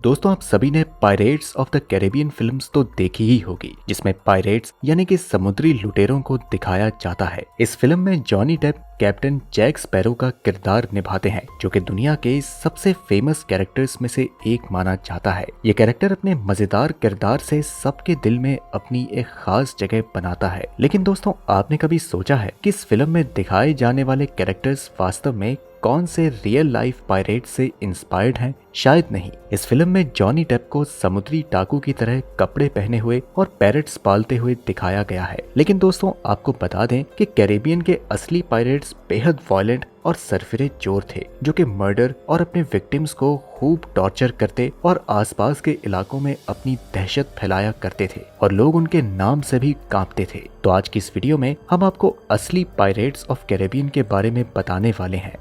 दोस्तों, आप सभी ने pirates of the Caribbean films तो देखी ही होगी, जिसमें पायरेट्स यानी कि समुद्री लुटेरों को दिखाया जाता है। इस फिल्म में Johnny Depp captain Jack Sparrow का किरदार निभाते हैं, जो कि दुनिया के सबसे फेमस कैरेक्टर्स में से एक माना जाता है। ये कैरेक्टर अपने मजेदार किरदार से सबके दिल में अपनी एक खास जगह बनाता है। लेकिन दोस्तों, आपने कभी सोचा है कि इस फिल्म में दिखाए जाने वाले कैरेक्टर्स वास्तव में कौन से रियल लाइफ पायरेट से इंस्पायर्ड हैं? शायद नहीं। इस फिल्म में जॉनी डेप को समुद्री डाकू की तरह कपड़े पहने हुए और पैरेट्स पालते हुए दिखाया गया है। लेकिन दोस्तों, आपको बता दें कि कैरेबियन के असली पायरेट्स बेहद वायलेंट और सरफिरे चोर थे, जो कि मर्डर और अपने विक्टिम्स को खूब टॉर्चर करते और आसपास के इलाकों में अपनी दहशत फैलाया करते थे और लोग उनके नाम से भी कांपते थे। तो आज की इस वीडियो में हम आपको असली पायरेट्स ऑफ कैरेबियन के बारे में बताने वाले हैं।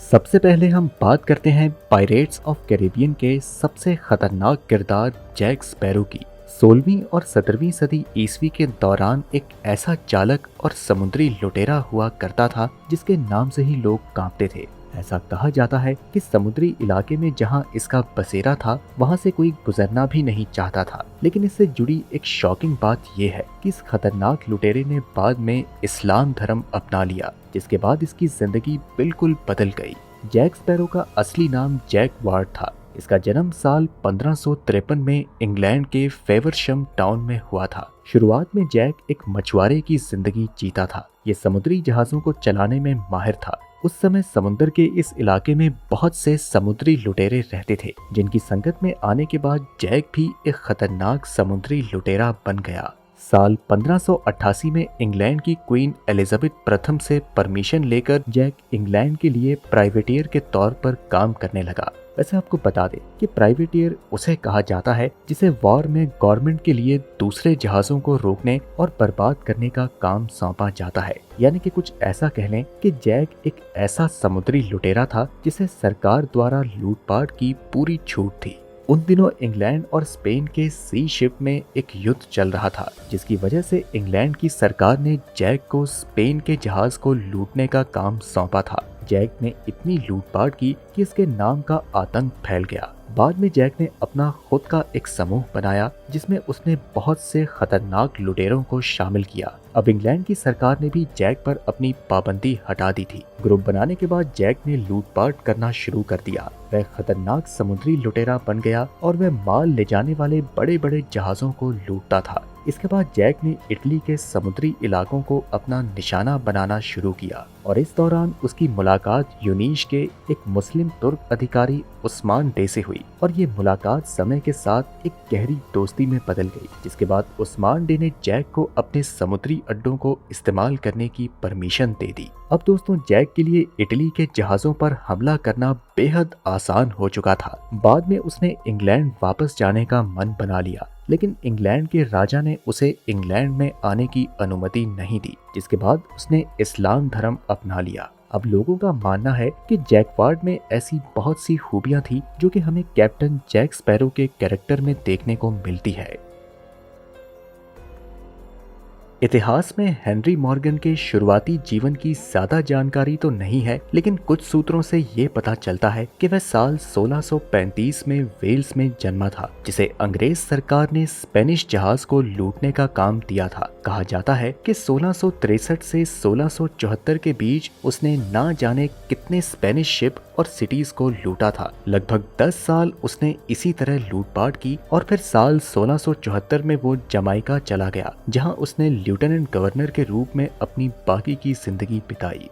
सबसे पहले हम बात करते हैं पायरेट्स ऑफ कैरेबियन के सबसे खतरनाक किरदार जैक स्पैरो की। 16वीं और 17वीं सदी ईस्वी के दौरान एक ऐसा चालक और समुद्री लुटेरा हुआ करता था जिसके नाम से ही लोग कांपते थे। ऐसा कहा जाता है कि समुद्री इलाके में जहां इसका बसेरा था, वहां से कोई गुजरना भी नहीं चाहता था। लेकिन इससे जुड़ी एक शॉकिंग बात यह है कि इस खतरनाक लुटेरे ने बाद में इस्लाम धर्म अपना लिया, जिसके बाद इसकी जिंदगी बिल्कुल बदल गई। जैक स्पैरो का असली नाम जैक वार्ड था। इसका जन्म साल 1553 में इंग्लैंड के फेवरशम टाउन में हुआ था। शुरुआत में जैक एक मछुआरे की जिंदगी जीता था। ये समुद्री जहाजों को चलाने में माहिर था। उस समय समुद्र के इस इलाके में बहुत से समुद्री लुटेरे रहते थे, जिनकी संगत में आने के बाद जैक भी एक खतरनाक समुद्री लुटेरा बन गया। साल 1588 में इंग्लैंड की क्वीन एलिजाबेथ प्रथम से परमिशन लेकर जैक इंग्लैंड के लिए प्राइवेटियर के तौर पर काम करने लगा। वैसे आपको बता दें कि प्राइवेटियर उसे कहा जाता है जिसे वॉर में गवर्नमेंट के लिए दूसरे जहाजों को रोकने और बर्बाद करने का काम सौंपा जाता है। यानी कि कुछ ऐसा कह लें कि जैक एक ऐसा समुद्री लुटेरा था जिसे सरकार द्वारा लूटपाट की पूरी छूट थी। उन दिनों इंग्लैंड और स्पेन के सी शिप में एक युद्ध चल रहा था, जिसकी वजह से इंग्लैंड की सरकार ने जैक को स्पेन के जहाज को लूटने का काम सौंपा था। जैक ने इतनी लूटपाट की कि इसके नाम का आतंक फैल गया। बाद में जैक ने अपना खुद का एक समूह बनाया, जिसमें उसने बहुत से खतरनाक लुटेरों को शामिल किया। अब इंग्लैंड की सरकार ने भी जैक पर अपनी पाबंदी हटा दी थी। ग्रुप बनाने के बाद जैक ने लूटपाट करना शुरू कर दिया। वह खतरनाक समुद्री लुटेरा बन गया और वह माल ले जाने वाले बड़े बड़े जहाजों को लूटता था। इसके बाद जैक ने इटली के समुद्री इलाकों को अपना निशाना बनाना शुरू किया और इस दौरान उसकी मुलाकात यूनीश के एक मुस्लिम तुर्क अधिकारी उस्मान डे से हुई और ये मुलाकात समय के साथ एक गहरी दोस्ती में बदल गई, जिसके बाद उस्मान डे ने जैक को अपने समुद्री अड्डों को इस्तेमाल करने की परमिशन दे दी। अब दोस्तों, जैक के लिए इटली के जहाजों पर हमला करना बेहद आसान हो चुका था। बाद में उसने इंग्लैंड वापस जाने का मन बना लिया, लेकिन इंग्लैंड के राजा ने उसे इंग्लैंड में आने की अनुमति नहीं दी, जिसके बाद उसने इस्लाम धर्म अपना लिया। अब लोगों का मानना है कि जैक वार्ड में ऐसी बहुत सी खूबियां थी जो कि हमें कैप्टन जैक स्पैरो के कैरेक्टर में देखने को मिलती है। इतिहास में हेनरी मॉर्गन के शुरुआती जीवन की ज्यादा जानकारी तो नहीं है, लेकिन कुछ सूत्रों से ये पता चलता है कि वह साल 1635 में वेल्स में जन्मा था, जिसे अंग्रेज सरकार ने स्पेनिश जहाज को लूटने का काम दिया था। कहा जाता है कि 1663 से 1674 के बीच उसने ना जाने कितने स्पेनिश शिप और सिटीज को लूटा था। लगभग 10 साल उसने इसी तरह लूटपाट की और फिर साल 1674 में वो जमाइका चला गया, जहां उसने लेफ्टिनेंट गवर्नर के रूप में अपनी बाकी की जिंदगी बिताई।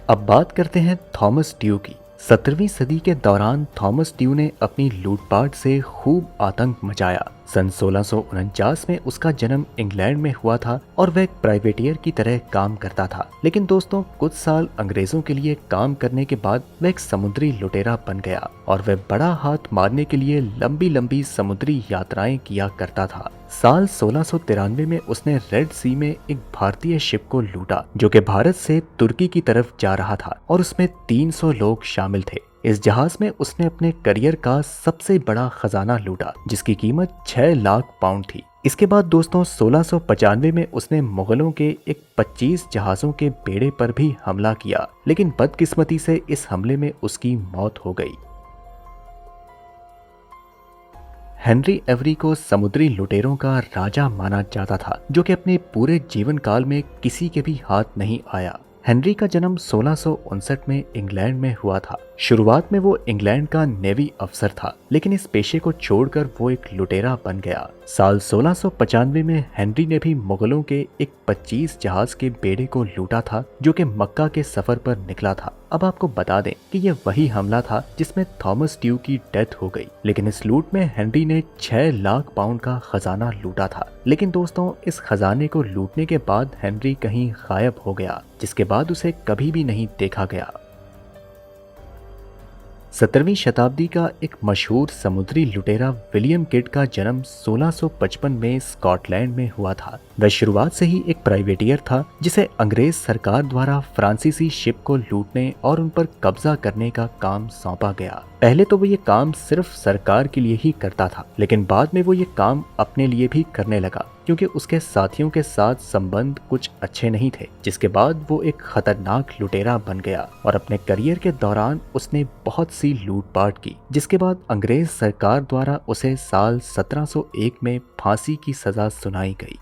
अब बात करते हैं थॉमस ड्यू की। 17वीं सदी के दौरान थॉमस ड्यू ने अपनी लूटपाट से खूब आतंक मचाया। सन 1649 में उसका जन्म इंग्लैंड में हुआ था और वह एक प्राइवेटियर की तरह काम करता था। लेकिन दोस्तों, कुछ साल अंग्रेजों के लिए काम करने के बाद वह एक समुद्री लुटेरा बन गया और वह बड़ा हाथ मारने के लिए लंबी लंबी समुद्री यात्राएं किया करता था। साल 1693 में उसने रेड सी में एक भारतीय शिप को लूटा, जो कि भारत से तुर्की की तरफ जा रहा था और उसमें 300 लोग शामिल थे। इस जहाज में उसने अपने करियर का सबसे बड़ा खजाना लूटा, जिसकी कीमत 6 लाख पाउंड थी। इसके बाद दोस्तों 1695 में उसने मुगलों के एक 25 जहाज़ों के बेड़े पर भी हमला किया, लेकिन बदकिस्मती से इस हमले में उसकी मौत हो गई। हेनरी एवरी को समुद्री लुटेरों का राजा माना जाता था, जो कि अपने पूरे जीवन काल में किसी के भी हाथ नहीं आया। हेनरी का जन्म 1659 में इंग्लैंड में हुआ था। शुरुआत में वो इंग्लैंड का नेवी अफसर था, लेकिन इस पेशे को छोड़कर वो एक लुटेरा बन गया। साल 1695 में हेनरी ने भी मुगलों के एक 25 जहाज के बेड़े को लूटा था, जो कि मक्का के सफर पर निकला था। अब आपको बता दें कि यह वही हमला था जिसमें थॉमस ड्यू की डेथ हो गई, लेकिन इस लूट में हेनरी ने 6 लाख पाउंड का खजाना लूटा था। लेकिन दोस्तों, इस खजाने को लूटने के बाद हेनरी कहीं गायब हो गया, जिसके बाद उसे कभी भी नहीं देखा गया। 17वीं शताब्दी का एक मशहूर समुद्री लुटेरा विलियम किड का जन्म 1655 में स्कॉटलैंड में हुआ था। वह शुरुआत से ही एक प्राइवेटियर था, जिसे अंग्रेज सरकार द्वारा फ्रांसीसी शिप को लूटने और उन पर कब्जा करने का काम सौंपा गया। पहले तो वो ये काम सिर्फ सरकार के लिए ही करता था, लेकिन बाद में वो ये काम अपने लिए भी करने लगा, क्योंकि उसके साथियों के साथ संबंध कुछ अच्छे नहीं थे। जिसके बाद वो एक खतरनाक लुटेरा बन गया और अपने करियर के दौरान उसने बहुत सी लूटपाट की, जिसके बाद अंग्रेज सरकार द्वारा उसे साल 1701 में फांसी की सजा सुनाई गई।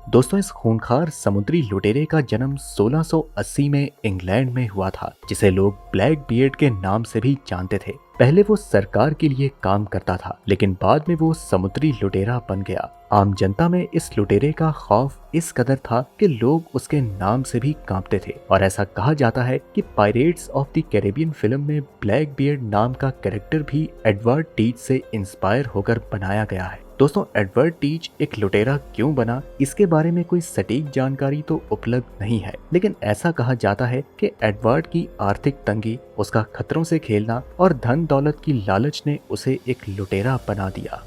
दोस्तों, इस खूंखार समुद्री लुटेरे का जन्म 1680 में इंग्लैंड में हुआ था, जिसे लोग ब्लैक बियर्ड के नाम से भी जानते थे। पहले वो सरकार के लिए काम करता था, लेकिन बाद में वो समुद्री लुटेरा बन गया। आम जनता में इस लुटेरे का खौफ इस कदर था कि लोग उसके नाम से भी कांपते थे, और ऐसा कहा जाता है कि pirates of the Caribbean film में ब्लैक बियर्ड नाम का कैरेक्टर भी एडवर्ड टीच से इंस्पायर होकर बनाया गया है। दोस्तों, एडवर्ड टीच एक लुटेरा क्यों बना, इसके बारे में कोई सटीक जानकारी तो उपलब्ध नहीं है, लेकिन ऐसा कहा जाता है कि एडवर्ड की आर्थिक तंगी, उसका खतरों से खेलना और धन दौलत की लालच ने उसे एक लुटेरा बना दिया।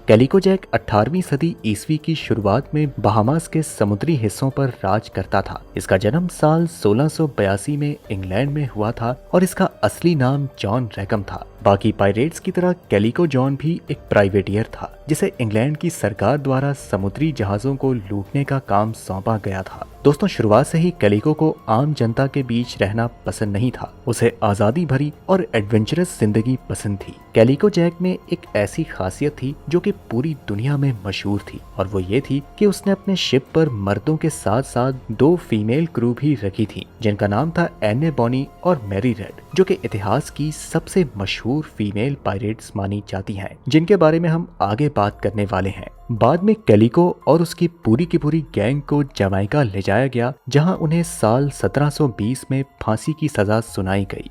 कैलिको जैक 18वीं सदी ईस्वी की शुरुआत में बहामास के समुद्री हिस्सों पर राज करता था। इसका जन्म साल 1682 में इंग्लैंड में हुआ था और इसका असली नाम जॉन रैकम था। बाकी पायरेट्स की तरह कैलिको जॉन भी एक प्राइवेटियर था, जिसे इंग्लैंड की सरकार द्वारा समुद्री जहाजों को लूटने का काम सौंपा गया था। दोस्तों, शुरुआत से ही कैलिको को आम जनता के बीच रहना पसंद नहीं था। उसे आजादी भरी और एडवेंचरस जिंदगी पसंद थी। कैलिको जैक में एक ऐसी खासियत थी जो कि पूरी दुनिया में मशहूर थी, और वो ये थी कि उसने अपने शिप पर मर्दों के साथ साथ 2 फीमेल क्रू भी रखी थी, जिनका नाम था एने बॉनी और मैरी रेड, जो कि इतिहास की सबसे मशहूर फीमेल पायरेट्स मानी जाती हैं, जिनके बारे में हम आगे बात करने वाले हैं। बाद में कैलिको और उसकी पूरी की पूरी गैंग को जमाइका ले जाया गया, जहां उन्हें साल 1720 में फांसी की सजा सुनाई गई।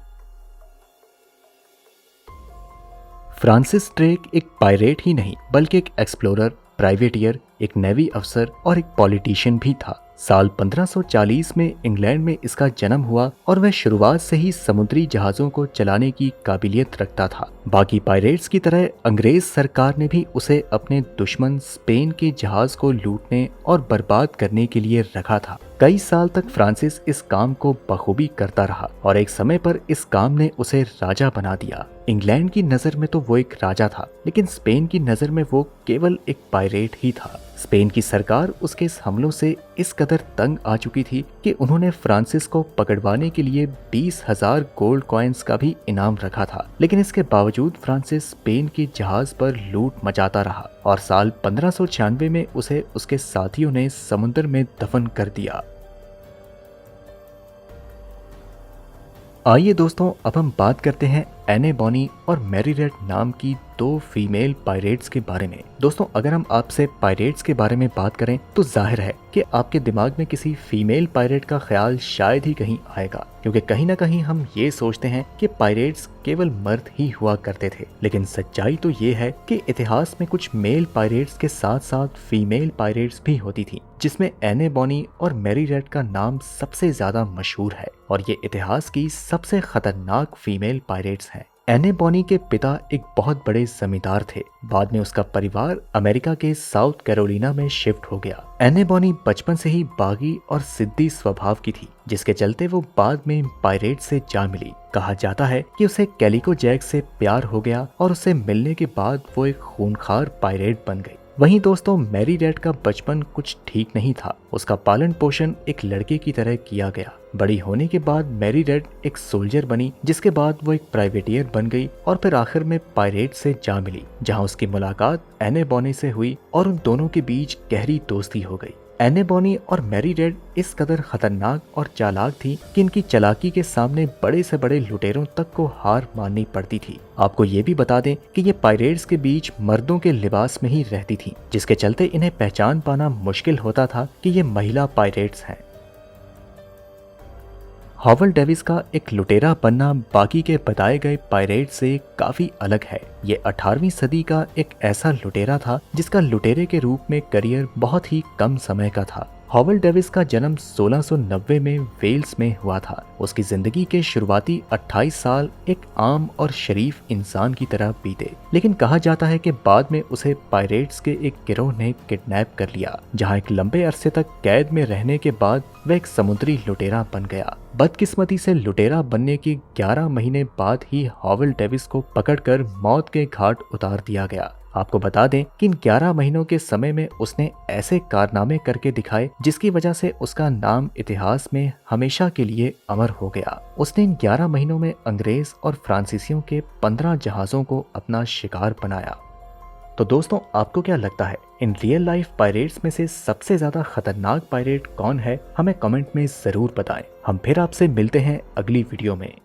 फ्रांसिस ड्रेक एक पायरेट ही नहीं, बल्कि एक एक्सप्लोरर, प्राइवेटियर, एक नेवी अफसर और एक पॉलिटिशियन भी था। साल 1540 में इंग्लैंड में इसका जन्म हुआ और वह शुरुआत से ही समुद्री जहाजों को चलाने की काबिलियत रखता था। बाकी पायरेट्स की तरह अंग्रेज सरकार ने भी उसे अपने दुश्मन स्पेन के जहाज को लूटने और बर्बाद करने के लिए रखा था। कई साल तक फ्रांसिस इस काम को बखूबी करता रहा और एक समय पर इस काम ने उसे राजा बना दिया। इंग्लैंड की नजर में तो वो एक राजा था, लेकिन स्पेन की नजर में वो केवल एक पायरेट ही था। स्पेन की सरकार उसके इस हमलों से इस कदर तंग आ चुकी थी कि उन्होंने फ्रांसिस को पकड़वाने के लिए 20,000 गोल्ड कॉइन्स का भी इनाम रखा था, लेकिन इसके बावजूद फ्रांसिस स्पेन के जहाज पर लूट मचाता रहा और साल 1596 में उसे उसके साथियों ने समुद्र में दफन कर दिया। आइए दोस्तों, अब हम बात करते हैं एने बॉनी और मैरी रेड नाम की 2 फीमेल पायरेट्स के बारे में। दोस्तों, अगर हम आपसे पायरेट्स के बारे में बात करें तो जाहिर है कि आपके दिमाग में किसी फीमेल पायरेट का ख्याल शायद ही कहीं आएगा, क्योंकि कहीं ना कहीं हम ये सोचते हैं कि पायरेट्स केवल मर्द ही हुआ करते थे। लेकिन सच्चाई तो ये है कि इतिहास में कुछ मेल पायरेट्स के साथ साथ फीमेल पायरेट्स भी होती थी, जिसमें एने बॉनी और मैरी रेड का नाम सबसे ज्यादा मशहूर है और ये इतिहास की सबसे खतरनाक फीमेल पायरेट्स हैं। एने बॉनी के पिता एक बहुत बड़े जमींदार थे। बाद में उसका परिवार अमेरिका के साउथ कैरोलिना में शिफ्ट हो गया। एने बॉनी बचपन से ही बागी और जिद्दी स्वभाव की थी, जिसके चलते वो बाद में पायरेट से जा मिली। कहा जाता है कि उसे कैलिको जैक से प्यार हो गया और उसे मिलने के बाद वो एक खूंखार पायरेट बन गई। वहीं दोस्तों, मैरी रेड का बचपन कुछ ठीक नहीं था। उसका पालन पोषण एक लड़के की तरह किया गया। बड़ी होने के बाद मैरी रेड एक सोल्जर बनी, जिसके बाद वो एक प्राइवेटियर बन गई और फिर आखिर में पायरेट से जा मिली, जहां उसकी मुलाकात एने बॉनी से हुई और उन दोनों के बीच गहरी दोस्ती हो गई। एने बॉनी और मैरी रेड इस कदर खतरनाक और चालाक थी कि इनकी चालाकी के सामने बड़े से बड़े लुटेरों तक को हार माननी पड़ती थी। आपको ये भी बता दें कि ये पायरेट्स के बीच मर्दों के लिबास में ही रहती थी, जिसके चलते इन्हें पहचान पाना मुश्किल होता था कि ये महिला पायरेट्स हैं। हॉवल डेविस का एक लुटेरा बनना बाकी के बताए गए पायरेट से काफी अलग है। ये 18वीं सदी का एक ऐसा लुटेरा था जिसका लुटेरे के रूप में करियर बहुत ही कम समय का था। हॉवल डेविस का जन्म 1690 में वेल्स में हुआ था। उसकी जिंदगी के शुरुआती 28 साल एक आम और शरीफ इंसान की तरह बीते, लेकिन कहा जाता है कि बाद में उसे पायरेट्स के एक गिरोह ने किडनैप कर लिया, जहां एक लंबे अरसे तक कैद में रहने के बाद वह एक समुद्री लुटेरा बन गया। बदकिस्मती से लुटेरा बनने के 11 महीने बाद ही हॉवल डेविस को पकड़कर मौत के घाट उतार दिया गया। आपको बता दें कि इन 11 महीनों के समय में उसने ऐसे कारनामे करके दिखाए जिसकी वजह से उसका नाम इतिहास में हमेशा के लिए अमर हो गया। उसने इन 11 महीनों में अंग्रेज और फ्रांसीसियों के 15 जहाजों को अपना शिकार बनाया। तो दोस्तों, आपको क्या लगता है, इन रियल लाइफ पायरेट्स में से सबसे ज्यादा खतरनाक पायरेट कौन है? हमें कमेंट में जरूर बताएं। हम फिर आपसे मिलते हैं अगली वीडियो में।